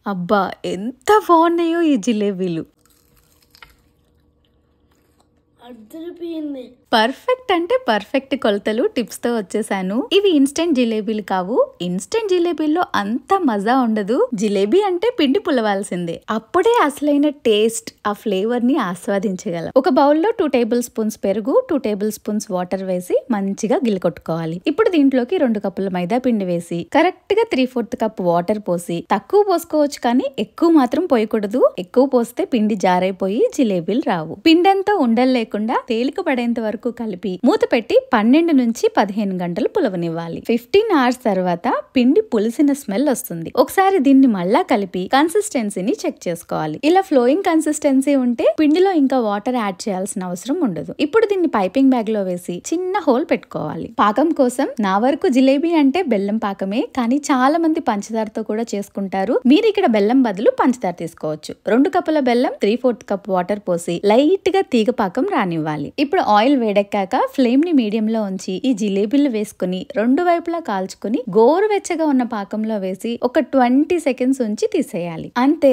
అబ్బా! ఎంత బాగున్నాయో ఈ జిలేబీలు. అద్దరిపోయింది. పర్ఫెక్ట్ అంటే పర్ఫెక్ట్ కొలతలు టిప్స్ తో వచ్చేసాను. ఇవి ఇన్స్టెంట్ జిలేబీలు కావు. ఇన్స్టెంట్ జిలేబీల్లో అంత మజా ఉండదు. జిలేబీ అంటే పిండి పులవాల్సిందే. అప్పుడే అసలైన టేస్ట్, ఆ ఫ్లేవర్ ని ఆస్వాదించగలం. ఒక బౌల్లో 2 టేబుల్ స్పూన్స్ పెరుగు, 2 టేబుల్ స్పూన్స్ వాటర్ వేసి మంచిగా గిలకొట్టుకోవాలి. ఇప్పుడు దీంట్లోకి 2 కప్పుల మైదా పిండి వేసి కరెక్ట్ గా 3/4 కప్ వాటర్ పోసి, తక్కువ పోసుకోవచ్చు కానీ ఎక్కువ మాత్రం పోయకూడదు. ఎక్కువ పోస్తే పిండి జారైపోయి జిలేబీలు రావు. పిండంతా ఉండలు లేకుండా తేలిక పడేంత వరకు కలిపి మూత పెట్టి 12 నుంచి 15 గంటలు పులవనివ్వాలి. 15 అవర్స్ తర్వాత పిండి పులిసిన స్మెల్ వస్తుంది. ఒకసారి దీన్ని మళ్ళా కలిపి కన్సిస్టెన్సీని చెక్ చేసుకోవాలి. ఇలా ఫ్లోయింగ్ కన్సిస్టెన్సీ ఉంటే పిండిలో ఇంకా వాటర్ యాడ్ చేయాల్సిన అవసరం ఉండదు. ఇప్పుడు దీన్ని పైపింగ్ బ్యాగ్ లో వేసి చిన్న హోల్ పెట్టుకోవాలి. పాకం కోసం నా వరకు జిలేబీ అంటే బెల్లం పాకమే, కానీ చాలా మంది పంచదారతో కూడా చేసుకుంటారు. మీరు ఇక్కడ బెల్లం బదులు పంచదార తీసుకోవచ్చు. 2 కప్పుల బెల్లం, 3/4 కప్ వాటర్ పోసి లైట్ గా తీగ పాకం రానివ్వాలి. ఇప్పుడు ఆయిల్ వేడెక్కాక ఫ్లేమ్ ని మీడియం లో ఉంచి ఈ జిలేబీలు వేసుకుని 2 వైపులా కాల్చుకుని గోరువెచ్చగా ఉన్న పాకంలో వేసి ఒక 20 సెకండ్స్ ఉంచి తీసేయాలి. అంతే.